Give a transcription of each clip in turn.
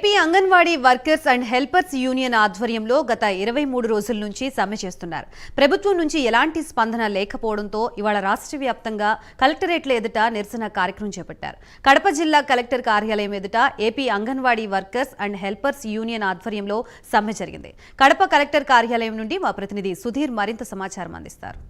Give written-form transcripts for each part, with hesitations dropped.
AP anganwadi workers and helpers union ఆధ్వర్యంలో గత 23 రోజుల నుంచి సమ్మె చేస్తున్నారు. ప్రభుత్వం నుంచి ఎలాంటి స్పందన లేకపోవడంతో ఇవాళ రాష్ట్ర వ్యాప్తంగా కలెక్టరేట్ల ఎదుట నిరసన కార్యక్రమం చేపట్టారు. కడప జిల్లా కలెక్టర్ కార్యాలయం ఎదుట AP anganwadi workers and helpers union ఆధ్వర్యంలో సమ్మె జరిగింది. కడప కలెక్టర్ కార్యాలయం నుండి మా ప్రతినిధి సుధీర్ మరింత సమాచారం అందిస్తారు.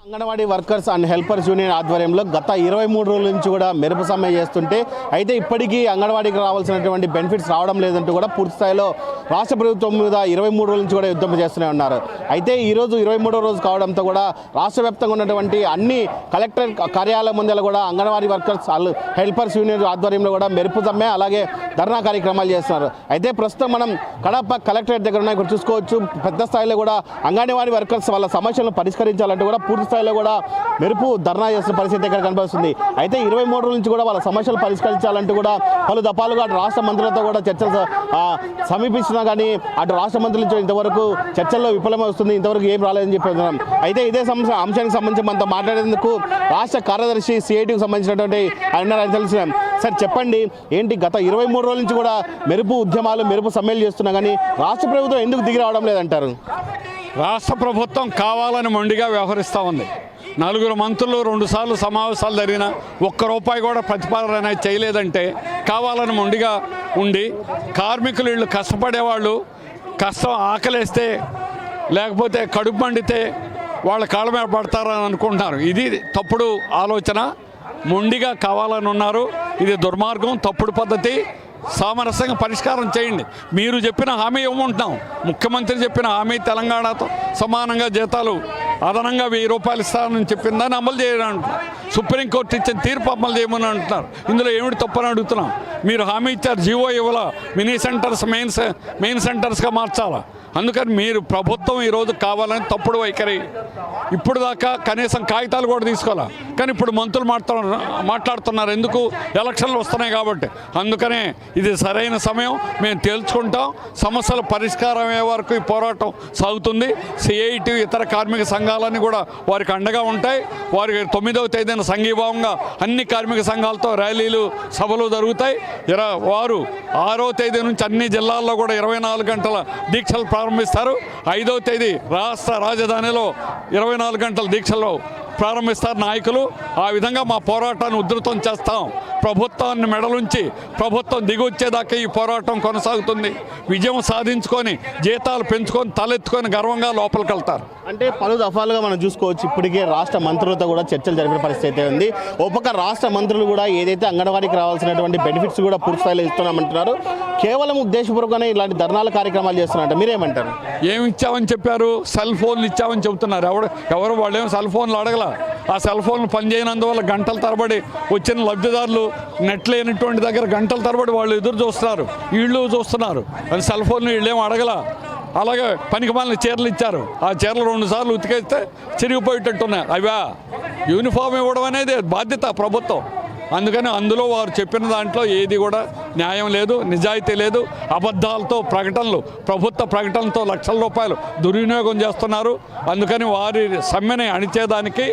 Anganwadi workers and helpers union ఆధ్వర్యంలో గత 23 రోజుల నుంచి కూడా మెరుపు సమ్మె చేస్తుంటే అయితే ఇప్పటికీ అంగన్వాడీకి రావాల్సినటువంటి బెనిఫిట్స్ రావడం లేదంటూ కూడా పూర్తి స్థాయిలో రాష్ట్ర ప్రభుత్వం మీద 23 రోజుల నుంచి కూడా యుద్ధం చేస్తూనే ఉన్నారు. అయితే ఈరోజు 23వ రోజు కావడంతో కూడా రాష్ట్ర వ్యాప్తంగా ఉన్నటువంటి అన్ని కలెక్టర్ కార్యాలయం ముందర కూడా అంగన్వాడీ వర్కర్స్ హెల్పర్స్ యూనియన్ ఆధ్వర్యంలో కూడా మెరుపు సమ్మె అలాగే ధర్నా కార్యక్రమాలు చేస్తున్నారు. అయితే ప్రస్తుతం మనం కడప కలెక్టరేట్ దగ్గర ఉన్నాయి, ఇక్కడ చూసుకోవచ్చు. పెద్ద స్థాయిలో కూడా అంగన్వాడీ వర్కర్స్ వాళ్ళ సమస్యలను పరిష్కరించాలంటూ కూడా పూర్తి స్థాయిలో కూడా మెరుపు ధర్నా చేస్తున్న పరిస్థితి ఇక్కడ కనిపిస్తుంది. అయితే 23 రోజుల నుంచి కూడా వాళ్ళ సమస్యలు పరిష్కరించాలంటూ కూడా పలు దఫాలుగా రాష్ట్ర మంత్రులతో కూడా చర్చలు సమీపిస్తున్నా కానీ అటు రాష్ట్ర మంత్రుల నుంచి ఇంతవరకు చర్చల్లో విఫలమై వస్తుంది, ఇంతవరకు ఏం రాలేదని చెప్పి. అయితే ఇదే అంశానికి సంబంధించి మనతో మాట్లాడేందుకు రాష్ట్ర కార్యదర్శి సిఐటికి సంబంధించినటువంటి ఆయన తెలిసిన సార్, చెప్పండి ఏంటి గత 23 రోజుల నుంచి కూడా మెరుపు ఉద్యమాలు మెరుపు సమ్మెలు చేస్తున్నా కానీ రాష్ట్ర ప్రభుత్వం ఎందుకు దిగి రావడం లేదంటారు? రాష్ట్ర ప్రభుత్వం కావాలని మొండిగా వ్యవహరిస్తూ ఉంది. 4 మంత్రులు 2 సార్లు సమావేశాలు జరిగిన ₹1 కూడా ప్రతిపాదన చేయలేదంటే కావాలని మొండిగా ఉండి కార్మికులు వీళ్ళు కష్టపడేవాళ్ళు కష్టం ఆకలేస్తే లేకపోతే కడుపు మండితే వాళ్ళ కాళ్ళ మీద పడతారని అనుకుంటున్నారు. ఇది తప్పుడు ఆలోచన. మొండిగా కావాలని ఉన్నారు. ఇది దుర్మార్గం, తప్పుడు పద్ధతి. సామరస్యంగా పరిష్కారం చేయండి. మీరు చెప్పిన హామీ ఇవ్వమంటున్నాం. ముఖ్యమంత్రి చెప్పిన హామీ తెలంగాణతో సమానంగా జీతాలు అదనంగా ₹1000 ఇస్తానని చెప్పిన దాన్ని అమలు చేయాలంటున్నారు. సుప్రీంకోర్టు ఇచ్చిన తీర్పు అమలు చేయమని అంటున్నారు. ఇందులో ఏమిటి తప్పని అడుగుతున్నాం. మీరు హామీ ఇచ్చారు, జీవో ఇవ్వాలా, మినీ సెంటర్స్ మెయిన్ సెంటర్స్గా మార్చాలా. అందుకని మీరు ప్రభుత్వం ఈరోజు కావాలని తప్పుడు వైఖరి. ఇప్పుడు దాకా కనీసం కాగితాలు కూడా తీసుకోవాలా, కానీ ఇప్పుడు మంత్రులు మాట్లాడుతున్నారు. ఎందుకు? ఎలక్షన్లు వస్తున్నాయి కాబట్టి. అందుకనే ఇది సరైన సమయం. మేము తేల్చుకుంటాం. సమస్యల పరిష్కారం అయ్యే వరకు ఈ పోరాటం సాగుతుంది. సిఐటి ఇతర కార్మిక సంఘాలన్నీ కూడా వారికి అండగా ఉంటాయి. వారికి 9వ తేదీన సంఘీభావంగా అన్ని కార్మిక సంఘాలతో ర్యాలీలు సభలు జరుగుతాయి. వారు 6వ తేదీ నుంచి అన్ని జిల్లాల్లో కూడా 24 గంటల దీక్షలు ప్రారంభిస్తారు. 5వ తేదీ రాష్ట్ర రాజధానిలో 24 గంటల దీక్షల్లో ప్రారంభిస్తారు నాయకులు. ఆ విధంగా మా పోరాటాన్ని ఉధృతం చేస్తాం. ప్రభుత్వాన్ని మెడలుంచి ప్రభుత్వం దిగొచ్చేదాకా ఈ పోరాటం కొనసాగుతుంది. విజయం సాధించుకొని జీతాలు పెంచుకొని తలెత్తుకొని గర్వంగా లోపలికి వెళ్తారు. అంటే పలు దఫాలుగా మనం చూసుకోవచ్చు. ఇప్పటికే రాష్ట్ర మంత్రులతో కూడా చర్చలు జరిపిన పరిస్థితి ఉంది. ఒక రాష్ట్ర మంత్రులు కూడా ఏదైతే అంగన్వాడీకి రావాల్సినటువంటి బెనిఫిట్స్ కూడా పూర్తి స్థాయిలో ఇస్తున్నామంటున్నారు. కేవలం ఉద్దేశపూర్వకంగా ఇలాంటి ధర్నాల కార్యక్రమాలు చేస్తున్నారంట. మీరేమంటారు? ఏమి ఇచ్చామని చెప్పారు? సెల్ ఫోన్లు ఇచ్చామని చెబుతున్నారు. ఎవరు వాళ్ళేమో సెల్ ఫోన్లు అడగల. ఆ సెల్ ఫోన్లు పనిచేయనందువల్ల గంటల తరబడి వచ్చిన లబ్ధిదారులు నెట్ లేనటువంటి దగ్గర గంటల తరబడి వాళ్ళు ఎదురు చూస్తున్నారు, వీళ్ళు చూస్తున్నారు. అది సెల్ ఫోన్లు వీళ్ళేమో అడగల. అలాగే పనికి మాలిన చీరలు ఇచ్చారు. ఆ చీరలు 2 సార్లు ఉతికేస్తే చిరిగిపోయేటట్టున్నాయి. అవా యూనిఫామ్ ఇవ్వడం అనేది బాధ్యత ప్రభుత్వం. అందుకని అందులో వారు చెప్పిన దాంట్లో ఏది కూడా న్యాయం లేదు, నిజాయితీ లేదు. అబద్ధాలతో ప్రకటనలు, ప్రభుత్వ ప్రకటనలతో ₹లక్షల దుర్వినియోగం చేస్తున్నారు. అందుకని వారి సమ్మెని అణిచేదానికి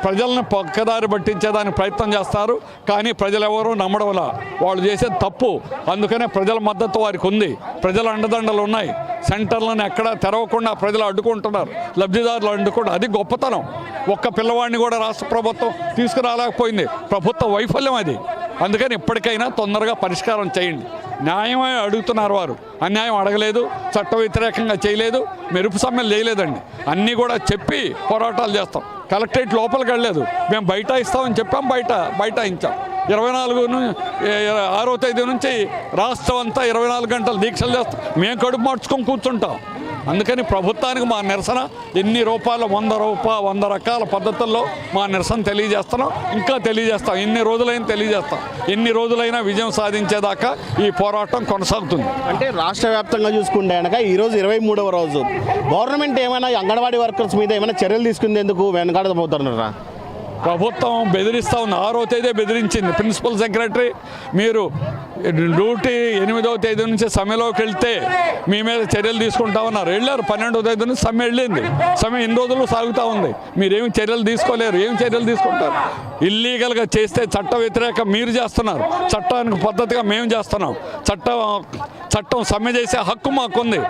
ప్రజలను పక్కదారి పట్టించేదానికి ప్రయత్నం చేస్తారు. కానీ ప్రజలెవరూ నమ్మడంలా. వాళ్ళు చేసేది తప్పు. అందుకనే ప్రజల మద్దతు వారికి ఉంది. ప్రజల అండదండలు ఉన్నాయి. సెంటర్లను ఎక్కడా తెరవకుండా ప్రజలు అడ్డుకుంటున్నారు, లబ్ధిదారులు అడ్డుకుంటారు. అది గొప్పతనం. ఒక్క పిల్లవాడిని కూడా రాష్ట్ర ప్రభుత్వం తీసుకురాలేకపోయింది. ప్రభుత్వ వైఫల్యం అది. అందుకని ఇప్పటికైనా తొందరగా పరిష్కారం చేయండి. న్యాయమే అడుగుతున్నారు వారు. అన్యాయం అడగలేదు, చట్ట వ్యతిరేకంగా చేయలేదు, మెరుపు సమ్మెలు చేయలేదండి. అన్నీ కూడా చెప్పి పోరాటాలు చేస్తాం. కలెక్టరేట్ లోపలికి వెళ్ళలేదు. మేము బయట ఇస్తామని చెప్పాం, బయట ఇచ్చాం. 6వ తేదీ నుంచి రాష్ట్రం అంతా 24 గంటలు దీక్షలు చేస్తాం. మేము కడుపు మార్చుకొని కూర్చుంటాం. అందుకని ప్రభుత్వానికి మా నిరసన ఎన్ని రూపాయలు 100 రకాల పద్ధతుల్లో మా నిరసన తెలియజేస్తున్నాం. ఇంకా తెలియజేస్తాం. ఎన్ని రోజులైనా తెలియజేస్తాం. ఎన్ని రోజులైనా విజయం సాధించేదాకా ఈ పోరాటం కొనసాగుతుంది. అంటే రాష్ట్ర వ్యాప్తంగా చూసుకుంటే కనుక ఈరోజు 23వ రోజు గవర్నమెంట్ ఏమైనా అంగన్వాడీ వర్కర్స్ మీద ఏమైనా చర్యలు తీసుకునేందుకు వెనకాడబోతున్నారా? ప్రభుత్వం బెదిరిస్తూ ఉంది. 6వ తేదీ బెదిరించింది. ప్రిన్సిపల్ సెక్రటరీ మీరు డ్యూటీ 8వ తేదీ నుంచి సమ్మెలోకి వెళ్తే మీ మీద చర్యలు తీసుకుంటామన్నారు. వెళ్ళారు 12వ తేదీ నుంచి సమ్మె వెళ్ళింది. సమ్మె ఎన్ని రోజులు సాగుతూ ఉంది. మీరేమి చర్యలు తీసుకోలేరు. ఏం చర్యలు తీసుకుంటారు? ఇల్లీగల్గా చేస్తే చట్ట వ్యతిరేక మీరు చేస్తున్నారు, చట్టానికి పద్ధతిగా మేము చేస్తున్నాం. చట్టం సమ్మె చేసే హక్కు మాకుంది.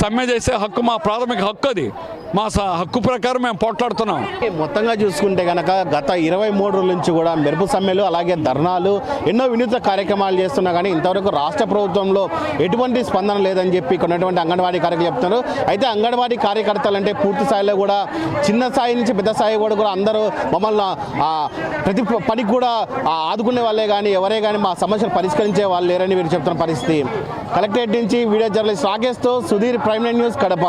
సమ్మె చేసే హక్కు మా ప్రాథమిక హక్కు. అది మా హక్కు ప్రకారం మేము పోట్లాడుతున్నాం. మొత్తంగా చూసుకుంటే కనుక గత 23 రోజుల నుంచి కూడా మెరుపు సమ్మెలు అలాగే ధర్నాలు ఎన్నో వినూత్న కార్యక్రమాలు చేస్తున్నా కానీ ఇంతవరకు రాష్ట్ర ప్రభుత్వంలో ఎటువంటి స్పందన లేదని చెప్పి ఇక్కడ ఉన్నటువంటి అంగన్వాడీ కార్యకర్తలు చెప్తున్నారు. అయితే అంగన్వాడీ కార్యకర్తలు అంటే పూర్తి స్థాయిలో కూడా చిన్న స్థాయి నుంచి పెద్ద స్థాయి కూడా అందరూ మమ్మల్ని ప్రతి పనికి కూడా ఆదుకునే వాళ్ళే కానీ ఎవరే కానీ మా సమస్యలు పరిష్కరించే వాళ్ళు లేరని వీరు చెప్తున్న పరిస్థితి. కలెక్టరేట్ నుంచి వీడియో జర్నలిస్ట్ రాకేష్తో సుధీర్, ప్రైమ్9 న్యూస్, కడప.